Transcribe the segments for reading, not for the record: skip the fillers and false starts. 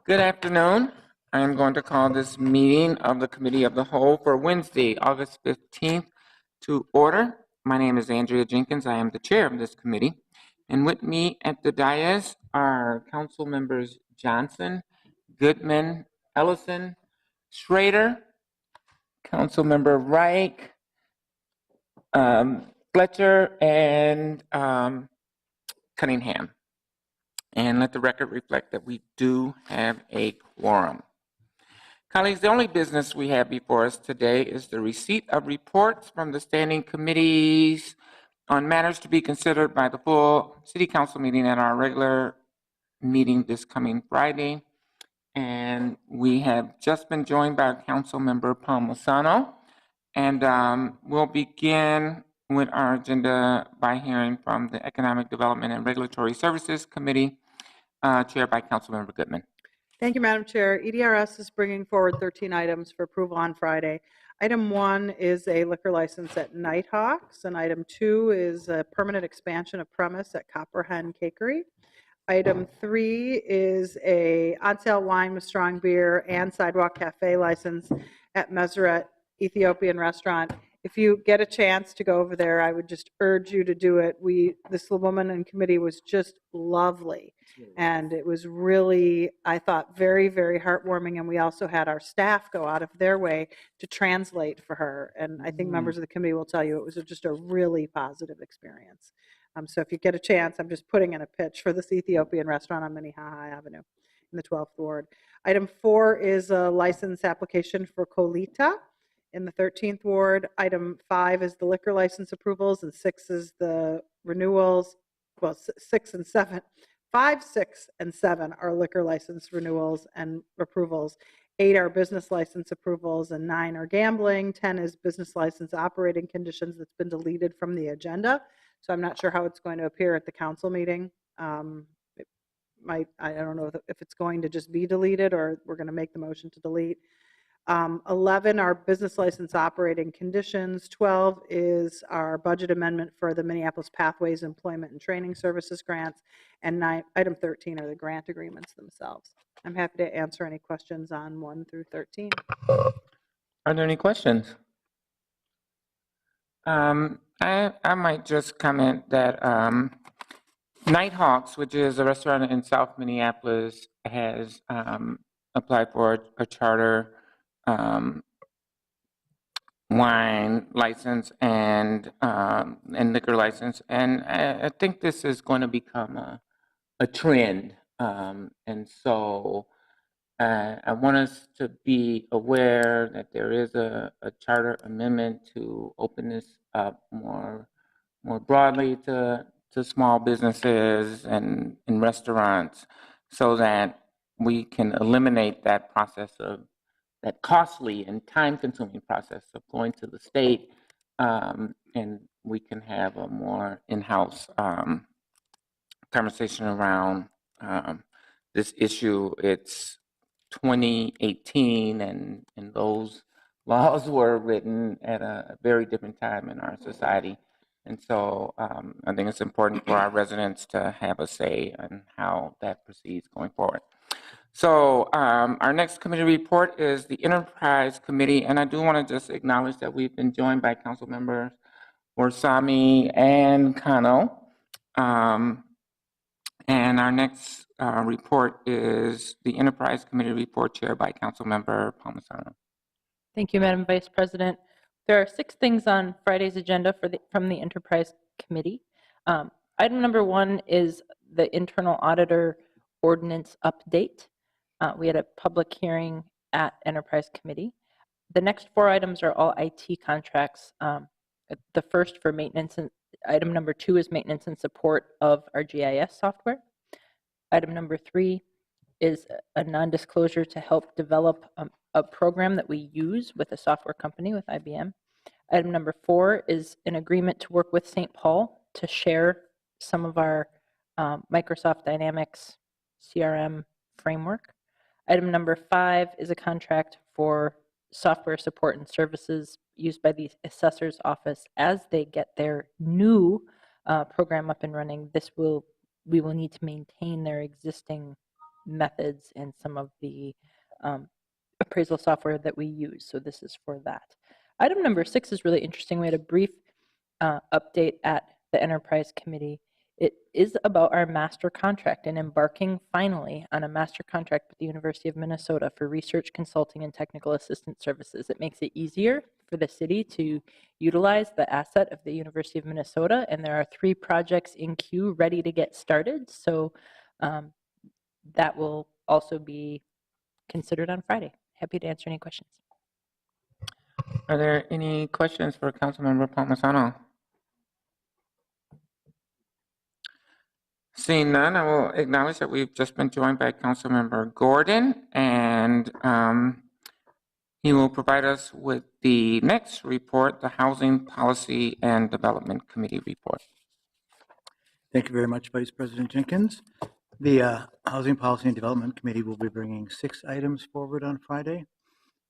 Good afternoon. I am going to call this meeting of the Committee of the Whole for Wednesday, August 15th to order. My name is Andrea Jenkins. I am the chair of this committee. And with me at the dais are council members Johnson, Goodman, Ellison, Schroeder, council member Reich, Fletcher, and Cunningham. And let the record reflect that we do have a quorum. Colleagues, the only business we have before us today is the receipt of reports from the standing committees on matters to be considered by the full City Council meeting at our regular meeting this coming Friday. And we have just been joined by Council Member Palmisano. And we'll begin with our agenda by hearing from the Economic Development and Regulatory Services Committee, chaired by Councilmember Goodman. Thank you, Madam Chair. EDRS is bringing forward 13 items for approval on Friday. Item 1 is a liquor license at Nighthawks, and item 2 is a permanent expansion of premise at Copper Hen Cakery. Item 3 is a on-sale wine with strong beer and sidewalk cafe license at Meseret Ethiopian Restaurant. If you get a chance to go over there, I would just urge you to do it. This woman in committee was just lovely. And it was really, I thought, very, very heartwarming. And we also had our staff go out of their way to translate for her. And I think members of the committee will tell you it was just a really positive experience. So if you get a chance, I'm just putting in a pitch for this Ethiopian restaurant on Minneapolis Avenue in the 12th Ward. Item 4 is a license application for Colita in the 13th Ward. Item 5 is the liquor license approvals, and 6 is the renewals. Well, 6 and 7. 5, 6, and 7 are liquor license renewals and approvals. 8 are business license approvals, and 9 are gambling. 10 is business license operating conditions that's been deleted from the agenda. So I'm not sure how it's going to appear at the council meeting. I don't know if it's going to just be deleted or we're going to make the motion to delete. 11 are business license operating conditions. 12 is our budget amendment for the Minneapolis Pathways Employment and Training Services grants. And item 13 are the grant agreements themselves. I'm happy to answer any questions on 1 through 13. Are there any questions? I might just comment that Nighthawks, which is a restaurant in South Minneapolis, has applied for a charter wine license and liquor license, and I think this is going to become a trend, and so I want us to be aware that there is a charter amendment to open this up more broadly to small businesses and restaurants, so that we can eliminate that process of that costly and time-consuming process of going to the state, and we can have a more in-house conversation around this issue. It's 2018, and those laws were written at a very different time in our society. And so I think it's important for our residents to have a say on how that proceeds going forward. So our next committee report is the Enterprise Committee, and I do want to just acknowledge that we've been joined by council members Warsami and Kano. And our next report is the Enterprise Committee report chaired by Councilmember Palmisano. Thank you, Madam Vice President. There are 6 things on Friday's agenda from the Enterprise Committee. Item number 1 is the internal auditor ordinance update. We had a public hearing at Enterprise Committee. The next 4 items are all IT contracts. The first for maintenance, and item number 2 is maintenance and support of our GIS software. Item number 3 is a non-disclosure to help develop a program that we use with a software company, with IBM. Item number 4 is an agreement to work with St. Paul to share some of our Microsoft Dynamics CRM framework. Item number 5 is a contract for software support and services used by the assessor's office as they get their new program up and running. We will need to maintain their existing methods and some of the appraisal software that we use. So this is for that. Item number 6 is really interesting. We had a brief update at the Enterprise Committee. It is about our master contract and embarking finally on a master contract with the University of Minnesota for research, consulting, and technical assistance services. It makes it easier for the city to utilize the asset of the University of Minnesota, and there are 3 projects in queue ready to get started. So that will also be considered on Friday. Happy to answer any questions. Are there any questions for Councilmember Palmisano? Seeing none, I will acknowledge that we've just been joined by Councilmember Gordon, and he will provide us with the next report, the Housing Policy and Development Committee report. Thank you very much, Vice President Jenkins. The Housing Policy and Development Committee will be bringing 6 items forward on Friday.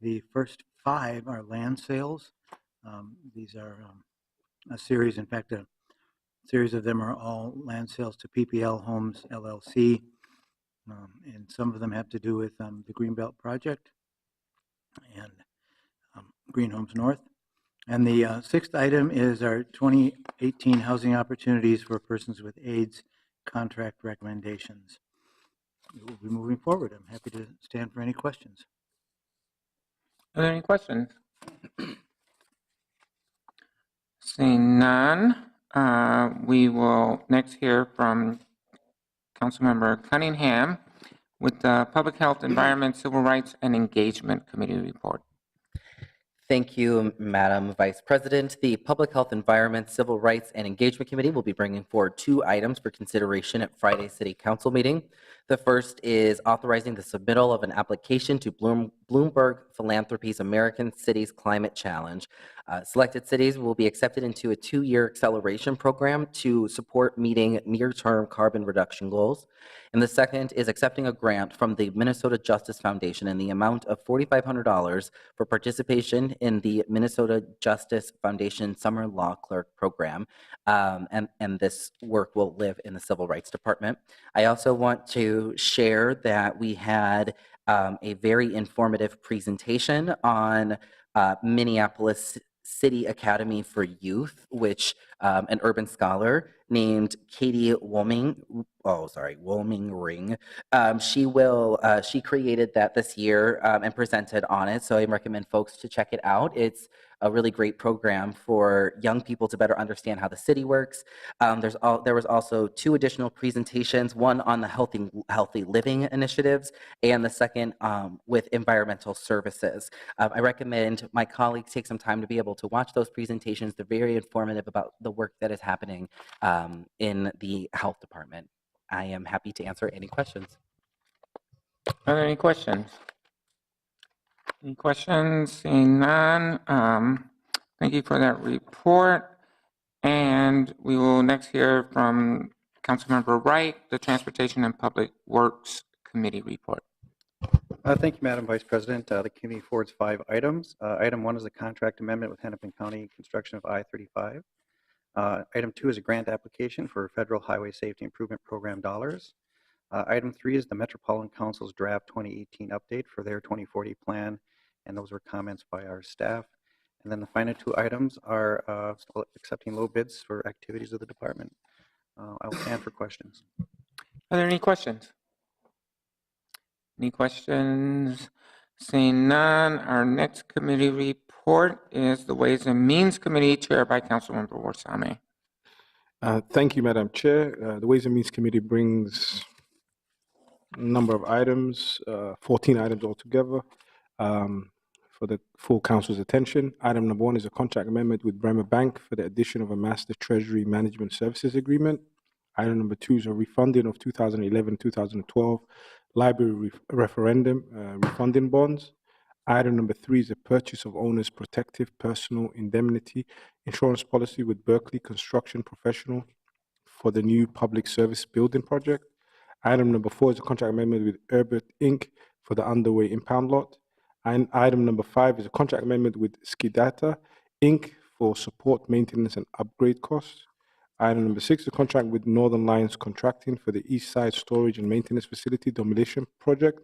The first 5 are land sales. These are a series, in fact, a series of them are all land sales to PPL Homes LLC, and some of them have to do with the Greenbelt Project and Green Homes North. And the 6th item is our 2018 Housing Opportunities for Persons with AIDS contract recommendations. We will be moving forward. I'm happy to stand for any questions. Are there any questions? Seeing none, we will next hear from Councilmember Cunningham with the Public Health, Environment, Civil Rights, and Engagement Committee report. Thank you, Madam Vice President. The Public Health, Environment, Civil Rights, and Engagement Committee will be bringing forward 2 items for consideration at Friday's City Council meeting. The first is authorizing the submittal of an application to Bloomberg Philanthropies American Cities Climate Challenge. Selected cities will be accepted into a 2-year acceleration program to support meeting near-term carbon reduction goals. And the second is accepting a grant from the Minnesota Justice Foundation in the amount of $4,500 for participation in the Minnesota Justice Foundation Summer Law Clerk Program. And this work will live in the Civil Rights Department. I also want to share that we had a very informative presentation on Minneapolis City Academy for Youth, which an urban scholar named Katie Wolming Ring. She created that this year and presented on it. So I recommend folks to check it out. It's a really great program for young people to better understand how the city works. There was also 2 additional presentations, one on the healthy living initiatives, and the second with environmental services. I recommend my colleagues take some time to be able to watch those presentations. They're very informative about the work that is happening in the health department. I am happy to answer any questions. Are there any questions? Any questions? Seeing none, thank you for that report. And we will next hear from Councilmember Wright, the Transportation and Public Works Committee report. Thank you, Madam Vice President. The committee forwards 5 items. Item 1 is a contract amendment with Hennepin County construction of I-35. Item 2 is a grant application for Federal Highway Safety Improvement Program dollars. Item 3 is the Metropolitan Council's draft 2018 update for their 2040 plan, and those were comments by our staff. And then the final 2 items are accepting low bids for activities of the department. I'll stand for questions. Are there any questions? Any questions? Seeing none, our next committee report is the Ways and Means Committee, chaired by Councilmember Warsame. Thank you, Madam Chair. The Ways and Means Committee brings a number of items, 14 items altogether, for the full council's attention. Item number 1 is a contract amendment with Bremer Bank for the addition of a Master Treasury Management Services Agreement. Item number 2 is a refunding of 2011-2012 library referendum refunding bonds. Item number 3 is a purchase of owner's protective personal indemnity insurance policy with Berkeley Construction Professional for the new public service building project. Item number 4 is a contract amendment with Herbert Inc. for the underway impound lot. And item number 5 is a contract amendment with Skidata Inc. for support, maintenance, and upgrade costs. Item number 6, a contract with Northern Lions Contracting for the East Side Storage and Maintenance Facility Demolition Project.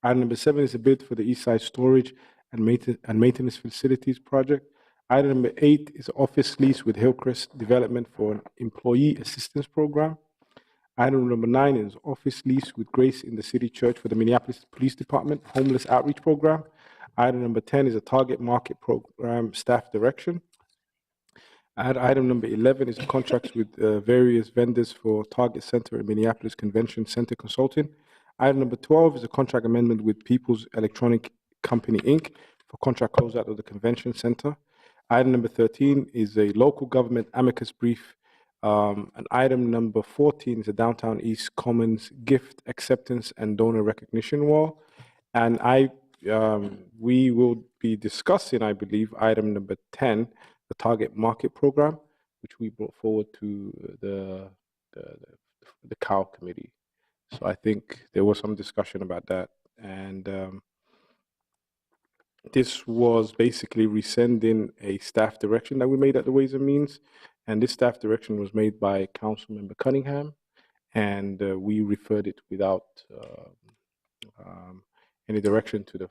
Item number 7 is a bid for the East Side Storage and Maintenance Facilities Project. Item number 8 is office lease with Hillcrest Development for an employee assistance program. Item number 9 is office lease with Grace in the City Church for the Minneapolis Police Department Homeless Outreach Program. Item number 10 is a target market program staff direction. Item number 11 is a contract with various vendors for Target Center and Minneapolis Convention Center Consulting. Item number 12 is a contract amendment with People's Electronic Company, Inc. for contract closeout of the Convention Center. Item number 13 is a local government amicus brief. And item number 14 is a Downtown East Commons gift acceptance and donor recognition wall. And we will be discussing, I believe, item number 10, the target market program, which we brought forward to the COW committee. So I think there was some discussion about that. And this was basically rescinding a staff direction that we made at the Ways and Means. And this staff direction was made by Councilmember Cunningham, and we referred it without any direction to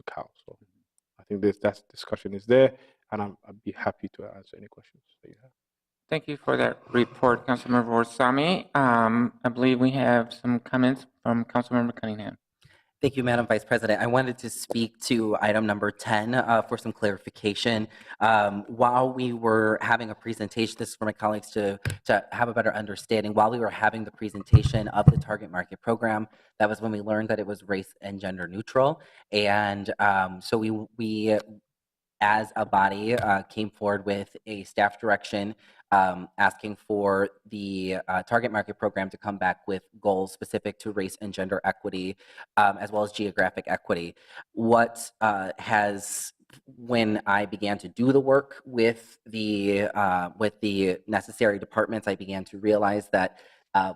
COW. So I think that discussion is there, and I'd be happy to answer any questions that you have. Thank you for that report, Councilmember Vorsami. I believe we have some comments from Councilmember Cunningham. Thank you, Madam Vice President. I wanted to speak to item number 10 for some clarification. While we were having a presentation, this is for my colleagues to have a better understanding, while we were having the presentation of the target market program, that was when we learned that it was race and gender neutral. And so we as a body came forward with a staff direction asking for the target market program to come back with goals specific to race and gender equity, as well as geographic equity. When I began to do the work with the necessary departments, I began to realize that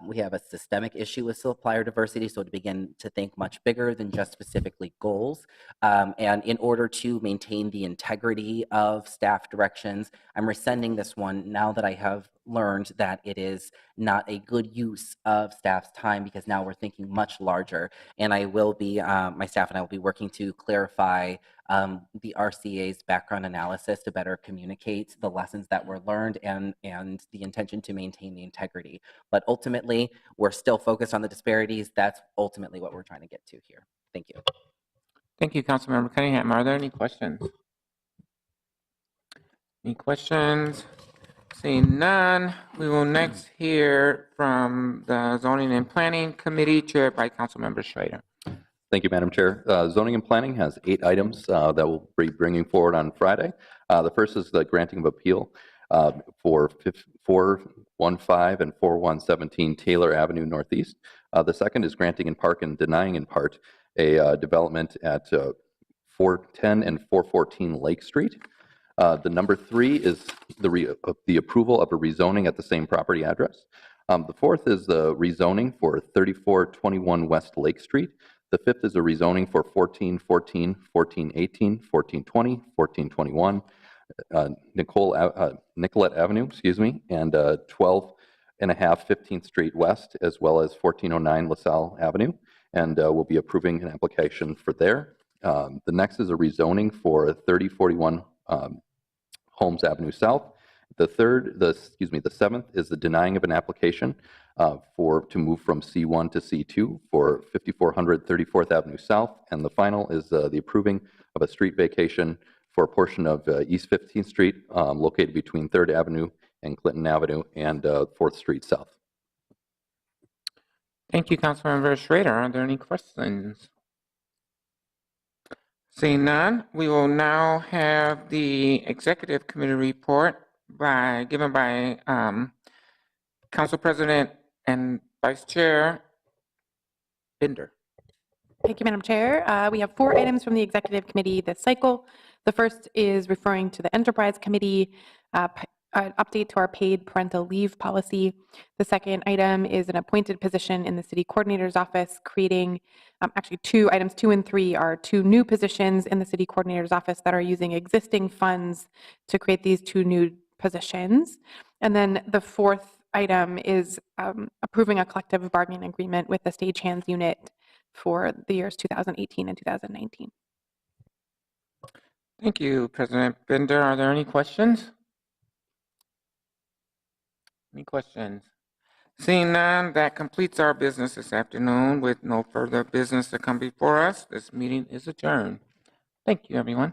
we have a systemic issue with supplier diversity, so to begin to think much bigger than just specifically goals. And in order to maintain the integrity of staff directions, I'm rescinding this one now that I have learned that it is not a good use of staff's time, because now we're thinking much larger. And I will be, my staff and I will be working to clarify the RCA's background analysis to better communicate the lessons that were learned and the intention to maintain the integrity. But ultimately, we're still focused on the disparities. That's ultimately what we're trying to get to here. Thank you. Thank you, Councilmember Cunningham. Are there any questions? Any questions? Seeing none, we will next hear from the Zoning and Planning Committee chaired by Councilmember Schroeder. Thank you, Madam Chair. Zoning and Planning has 8 items that we'll be bringing forward on Friday. The first is the granting of appeal for 415 and 4117 Taylor Avenue Northeast. The second is granting in part and denying in part a development at 410 and 414 Lake Street. The number 3 is the approval of a rezoning at the same property address. The fourth is the rezoning for 3421 West Lake Street. The fifth is a rezoning for 1414, 1418, 1420, 1421 Nicollet Avenue, and 12 and a half 15th Street West, as well as 1409 LaSalle Avenue, and we'll be approving an application for there. The next is a rezoning for 3041 Holmes Avenue South. The seventh is the denying of an application to move from C1 to C2 for 5400 34th Avenue South. And the final is the approving of a street vacation for a portion of East 15th Street located between 3rd Avenue and Clinton Avenue and 4th Street South. Thank you, Councilmember Schroeder. Are there any questions? Seeing none, we will now have the Executive Committee report given by Council President and Vice Chair Binder. Thank you, Madam Chair. We have 4 items from the Executive Committee this cycle. The first is referring to the Enterprise Committee, an update to our paid parental leave policy. The second item is an appointed position in the City Coordinator's Office, creating actually 2 items 2 and 3 are 2 new positions in the City Coordinator's Office that are using existing funds to create these 2 new positions. And then the fourth item is approving a collective bargaining agreement with the stagehands unit for the years 2018 and 2019. Thank you, President Bender. Are there any questions? Any questions? Seeing none, that completes our business this afternoon. With no further business to come before us, this meeting is adjourned. Thank you, everyone.